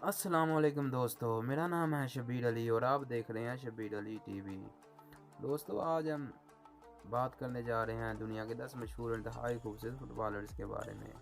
अस्सलाम वालेकुम दोस्तों, मेरा नाम है शब्बीर अली और आप देख रहे हैं शब्बीर अली टीवी। दोस्तों, आज हम बात करने जा रहे हैं दुनिया के 10 मशहूर इंतहाई खूबसूरत फुटबॉलर्स के बारे में।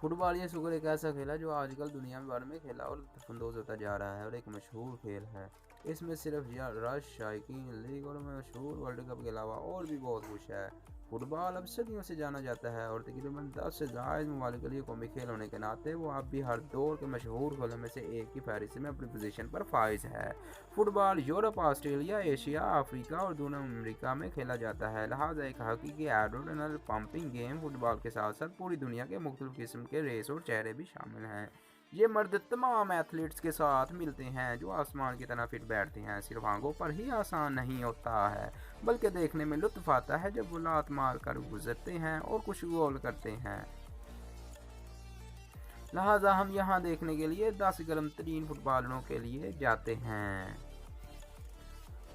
फुटबॉल ये शुगर एक ऐसा खेल है जो आजकल दुनिया में भर में खेला और लुत्फ़अंदोज़ होता जा रहा है और एक मशहूर खेल है। इसमें सिर्फ रश, शायकीन, लीग और मशहूर वर्ल्ड कप के अलावा और भी बहुत कुछ है। फुटबॉल अब सदियों से जाना जाता है और तकरीबन 10 से ज़ायद ममालिक के लिए कौमी खेल होने के नाते वो अब भी हर दौर के मशहूर खेलों में से एक की फहरिस्त में अपनी पोजीशन पर फाइज है। Football Europe, Australia, Asia, Africa और दूसरे अमेरिका में खेला जाता है। लिहाजा एक हकीकी एड्रेनल पंपिंग गेम फुटबॉल के साथ साथ पूरी दुनिया के मुख्तलिफ किस्म के रेस और चेहरे भी शामिल हैं। ये मर्द तमाम एथलीट्स के साथ मिलते हैं जो आसमान की तरह फिट बैठते हैं। सिर्फ आंखों पर ही आसान नहीं होता है बल्कि देखने में लुत्फ आता है जब वो लात मार कर गुजरते हैं और कुछ गोल करते हैं। लिहाजा हम यहाँ देखने के लिए 10 गर्म तरीन फुटबॉलरों के लिए जाते हैं।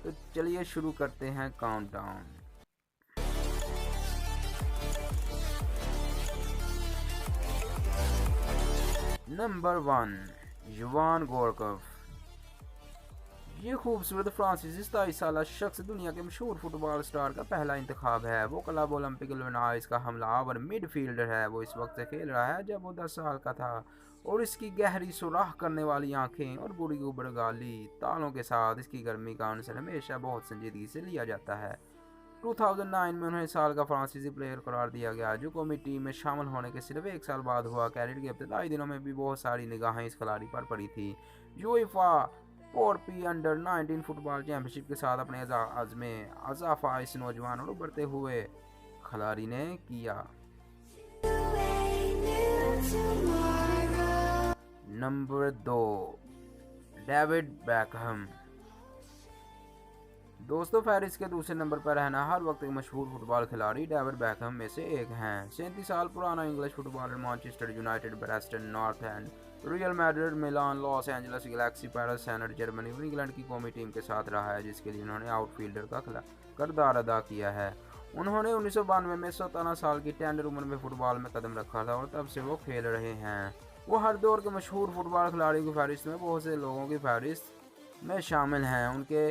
तो चलिए शुरू करते हैं काउंटडाउन। नंबर 1, युवान गोरकफ। ये खूबसूरत फ्रांसीसी 27 साल शख्स दुनिया के मशहूर फुटबॉल स्टार का पहला इंतखाब है। वो क्लब ओलंपिक लियोनाइस का हमलावर मिडफील्डर है। वो इस वक्त से खेल रहा है जब वो 10 साल का था और इसकी गहरी सुराख करने वाली आंखें और बुरी उबरगाली तालों के साथ इसकी गर्मी का आंसर हमेशा बहुत संजीदगी से लिया जाता है। 2009 में उन्हें साल का फ्रांसीसी प्लेयर करार दिया गया जो कौमी टीम में शामिल होने के सिर्फ एक साल बाद हुआ। कैरियर के इब्तदाई दिनों में भी बहुत सारी निगाहें इस खिलाड़ी पर पड़ी थी। यूएफा और पी अंडर 19 फुटबॉल चैंपियनशिप के साथ अपने अज़्म अज़ाफ़ा इस नौजवान और उभरते हुए खिलाड़ी ने किया। Number 2, David Beckham. दोस्तों, फहरिस्त के दूसरे नंबर पर रहना हर वक्त एक मशहूर फुटबॉल खिलाड़ी डेविड बेकहम में से एक हैं। 37 साल पुराना English footballer Manchester United, Preston North End, Real Madrid, Milan, Los Angeles Galaxy, Paris Saint Germain और इंग्लैंड की कौमी टीम के साथ रहा है जिसके लिए उन्होंने आउटफील्डर का किरदार अदा किया है। उन्होंने 1992 में 17 साल की टेंडर उम्र में फुटबॉल में कदम रखा था और तब से वो खेल रहे हैं। वो हर दौर के मशहूर फुटबॉल खिलाड़ियों की फहरिस्त में बहुत से लोगों की फहरिस्त में शामिल हैं। उनके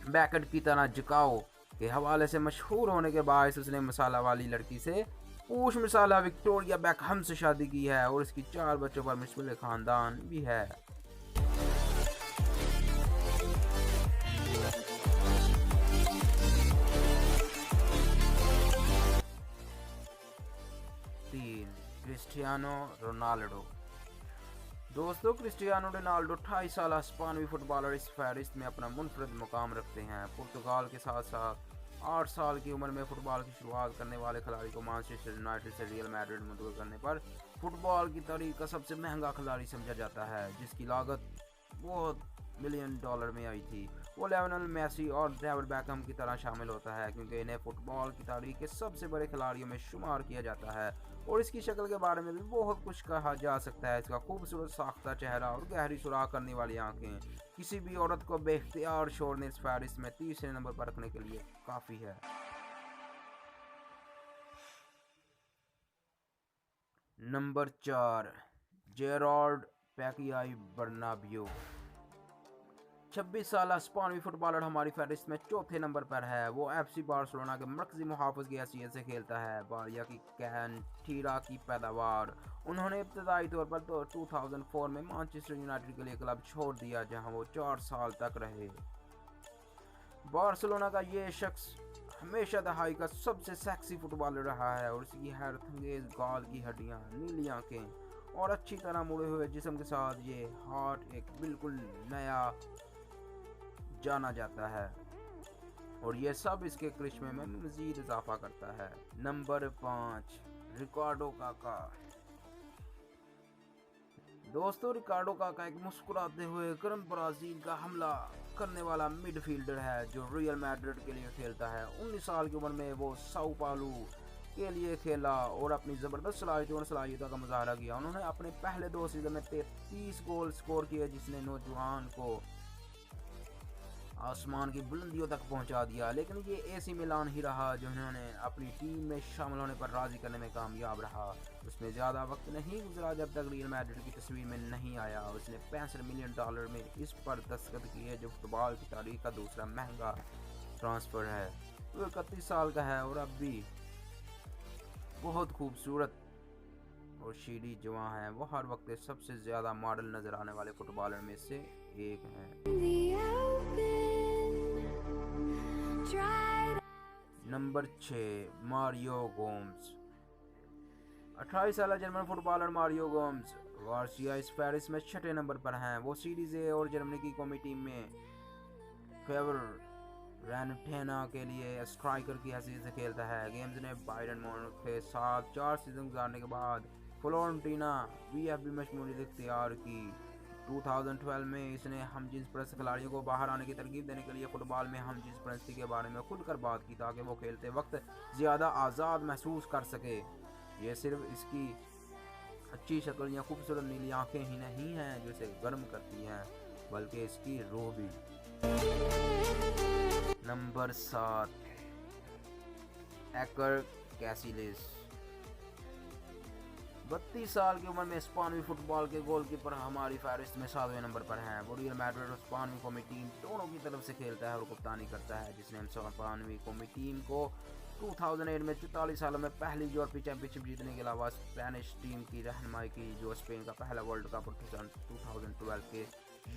बैकट की तरह झुकाव के हवाले से मशहूर होने के बायस उसने मसाला वाली लड़की से पूछ मिसाला विक्टोरिया बेकहम से शादी की है और इसकी 4 बच्चों पर मुश्तमिल खानदान भी है। Cristiano Ronaldo. दोस्तों, क्रिस्टियानो रोनाल्डो 28 साल स्पेनी फुटबॉलर इस फहरिस्त में अपना मुनफरद मुकाम रखते हैं। पुर्तगाल के साथ साथ 8 साल की उम्र में फुटबॉल की शुरुआत करने वाले खिलाड़ी को मैनचेस्टर यूनाइटेड से रियल मैड्रिड मुंतकिल करने पर फुटबॉल की तारीख का सबसे महंगा खिलाड़ी समझा जाता है जिसकी लागत बहुत मिलियन डॉलर में आई थी। वो लियोनेल मेसी और डेविड बेकहम की तरह शामिल होता है क्योंकि इन्हें फुटबॉल की तारीख के सबसे बड़े खिलाड़ियों में शुमार किया जाता है और इसकी शक्ल के बारे में भी बहुत कुछ कहा जा सकता है। इसका खूबसूरत साख्ता चेहरा और गहरी सुराख करने वाली आंखें किसी भी औरत को बेख्तियार छोड़ने इस फहरिस्त में तीसरे नंबर पर रखने के लिए काफ़ी है। Number 4, Gerrard पैकियाई Bernabeu. 26 साल स्पेनी फुटबॉलर हमारी फहरिस्त में चौथे नंबर पर है। वो एफसी बार्सिलोना के मरकजी मुहाफ़िज़ की हैसियत से खेलता है। बारिया की कैंटीरा की पैदावार। उन्होंने इब्तदाई तौर पर 2004 में मैनचेस्टर यूनाइटेड के लिए क्लब छोड़ दिया जहां वो 4 साल तक रहे। बार्सिलोना का ये शख्स हमेशा दहाई का सबसे सेक्सी फुटबॉलर रहा है और इसकी हैरत अंगेज गाल की हड्डियाँ, नीली आंखें और अच्छी तरह मुड़े हुए जिस्म के साथ ये हार्ट एक बिल्कुल नया जाना जाता है और यह सब इसके करिश्मे में मजीद इजाफा करता है। नंबर 5, रिकार्डो काका। दोस्तों, रिकार्डो काका एक मुस्कुराते हुए गर्म ब्राजील का हमला करने वाला मिडफील्डर है जो रियल मैड्रिड के लिए खेलता है। 19 साल की उम्र में वो साओ पाउलो के लिए खेला और अपनी ज़बरदस्त सलाहियतों का मुजाहरा किया। उन्होंने अपने पहले 2 सीज़न में 33 गोल स्कोर किए जिसने नौजवान को आसमान की बुलंदियों तक पहुंचा दिया। लेकिन ये एसी मिलान ही रहा जिन्होंने अपनी टीम में शामिल होने पर राजी करने में कामयाब रहा। उसमें ज़्यादा वक्त नहीं गुजरा जब तक रियल मैड्रिड की तस्वीर में नहीं आया। उसने $65 मिलियन में इस पर दस्तखत किए जो फुटबॉल की तारीख का दूसरा महंगा ट्रांसफ़र है। वो 31 साल का है और अब भी बहुत खूबसूरत और शीरी जवां है। वो हर वक्त सबसे ज़्यादा मॉडल नज़र आने वाले फुटबॉलर में से एक हैं। Number 6 Mario Gomes. 28 साल जर्मन फुटबॉलर मारियो गोम्स वार्सिया इस पेरिस में 6ठे नंबर पर हैं। वो सीरीज ए और जर्मनी की कौमी टीम में फेवर रेनटेना के लिए स्ट्राइकर की हैसियत से खेलता है। गेम्स ने बायरन म्यूनिख के साथ 4 सीजन गुजारने के बाद फ्लोरेंटीना VfB में शमूलियत इख्तियार की। 2012 में इसने हमजिन्स परस्त खिलाड़ियों को बाहर आने की तरकीब देने के लिए फुटबॉल में हमजिन्स परस्ती के बारे में खुलकर बात की ताकि वो खेलते वक्त ज़्यादा आज़ाद महसूस कर सके। ये सिर्फ इसकी अच्छी शक्ल या खूबसूरत नीली आंखें ही नहीं हैं जो इसे गर्म करती हैं, बल्कि इसकी रूह भी। नंबर 7 इकर कैसिलिस। 32 साल की उम्र में स्पेनी फुटबॉल के गोलकीपर हमारी फहरिस्त में 7वें नंबर पर हैं। वो रियल मैड्रिड और स्पेनी कौमी टीम दोनों की तरफ से खेलता है और कप्तानी करता है, जिसने स्पेनी कौमी टीम को 2008 में 44 सालों में पहली यूरोपीय चैंपियनशिप जीतने के अलावा स्पेनिश टीम की रहनुमाई की, जो स्पेन का पहला वर्ल्ड कप और 2012 के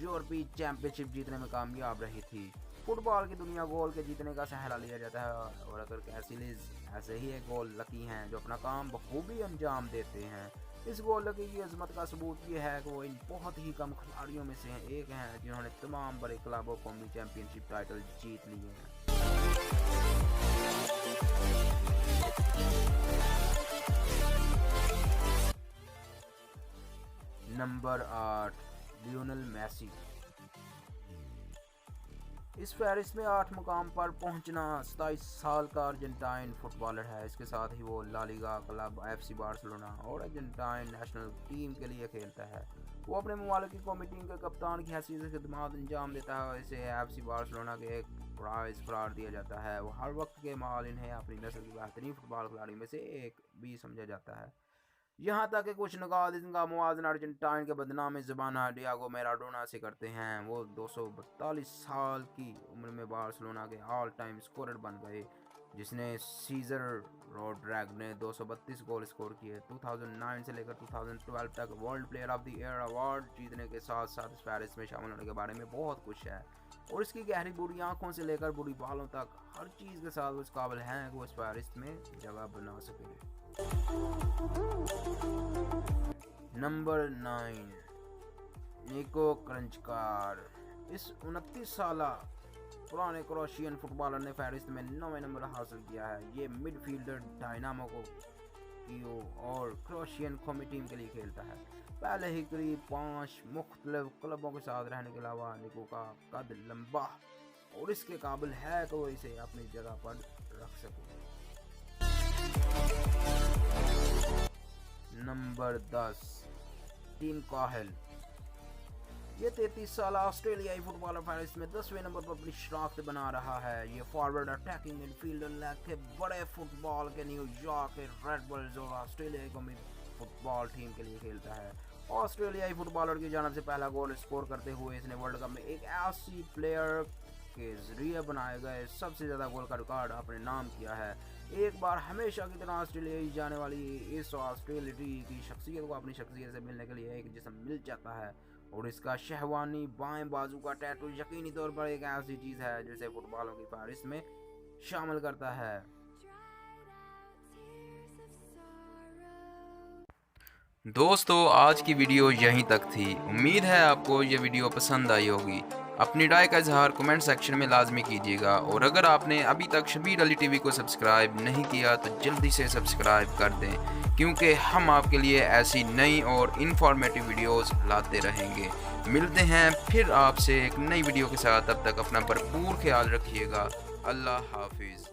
यूरोपीय चैंपियनशिप जीतने में कामयाब रही थी। फुटबॉल की दुनिया गोल के जीतने का सहारा लिया जाता है और अगर कैसिलिस ऐसे ही एक गोल लकी हैं जो अपना काम बखूबी अंजाम देते हैं। इस गोल लकी की अजमत का सबूत ये है कि वो इन बहुत ही कम खिलाड़ियों में से एक हैं जिन्होंने तमाम बड़े क्लब और कौमी चैंपियनशिप टाइटल जीत लिए हैं। Number 8 Lionel Messi. इस फहरिस्त में 8 मुकाम पर पहुंचना 27 साल का अर्जेंटाइन फुटबॉलर है। इसके साथ ही वो La Liga club FC Barcelona और अर्जेंटाइन नेशनल टीम के लिए खेलता है। वो अपने मुमालिक की कौमी टीम के कप्तान की हैसियत से खिदमत अंजाम देता है। इसे FC बार्सिलोना के एक प्राइज़ करार दिया जाता है। वो हर वक्त के माल इन्हें अपनी नस्ल की बेहतरीन फुटबॉल खिलाड़ी में से एक भी समझा जाता है। यहाँ तक कि कुछ नुकात इनका मुआवजा अर्जेंटाइन के बदनामी ज़बाना डियागो मैराडोना से करते हैं। वो 242 साल की उम्र में बार्सिलोना के ऑल टाइम स्कोरर बन गए, जिसने सीजर रोड्रिगेज ने 232 गोल स्कोर किए। 2009 से लेकर 2012 तक world player of the year award जीतने के साथ साथ इस फहरिस्त में शामिल होने के बारे में बहुत कुछ है और इसकी गहरी बुरी आंखों से लेकर बुरी बालों तक हर चीज़ के साथ वो इस काबिल हैं कि वो इस फहरिस्त में जगह बना सके। नंबर 9 निको क्रंचकार। इस 29 साल पुराने क्रोशियन फुटबॉलर ने फहरिस्त में 9वें नंबर हासिल किया है। ये मिडफील्डर डायनामो कीव और क्रोशियन कौमी टीम के लिए खेलता है। पहले ही करीब 5 मुख्तलिफ क्लबों के साथ रहने के अलावा निको का कद लंबा और इसके काबिल है तो इसे अपनी जगह पर रख सके। नंबर 10 टीम काहिल। ये 33 साल ऑस्ट्रेलियाई फुटबॉलर फहरिस्त में 10वें नंबर पर अपनी शनाख्त बना रहा है। ये फॉरवर्ड अटैकिंग मिडफील्डर लेग के बड़े फुटबॉल के न्यूयॉर्क के रेड बुल्स और ऑस्ट्रेलियाई कौमी फुटबॉल टीम के लिए खेलता है। ऑस्ट्रेलियाई फुटबॉलर की जानब से पहला गोल स्कोर करते हुए इसने वर्ल्ड कप में एक ऐसी प्लेयर के जरिए बनाए गए सबसे ज़्यादा गोल का रिकॉर्ड अपने नाम किया है। एक बार हमेशा की तरह ऑस्ट्रेलियाई जाने वाली इस ऑस्ट्रेलियाई की शख्सियत को अपनी शख्सियत से मिलने के लिए एक जिस्म मिल जाता है और इसका शहवानी बाएं बाजू का टैटू यकीनी तौर पर एक ऐसी चीज़ है जिसे फुटबॉलों की फहरिस्त में शामिल करता है। दोस्तों आज की वीडियो यहीं तक थी। उम्मीद है आपको ये वीडियो पसंद आई होगी। अपनी राय का इजहार कमेंट सेक्शन में लाजमी कीजिएगा और अगर आपने अभी तक शबीर अली टीवी को सब्सक्राइब नहीं किया तो जल्दी से सब्सक्राइब कर दें, क्योंकि हम आपके लिए ऐसी नई और इन्फॉर्मेटिव वीडियोस लाते रहेंगे। मिलते हैं फिर आपसे एक नई वीडियो के साथ। तब तक अपना भरपूर ख्याल रखिएगा। अल्लाह हाफिज़।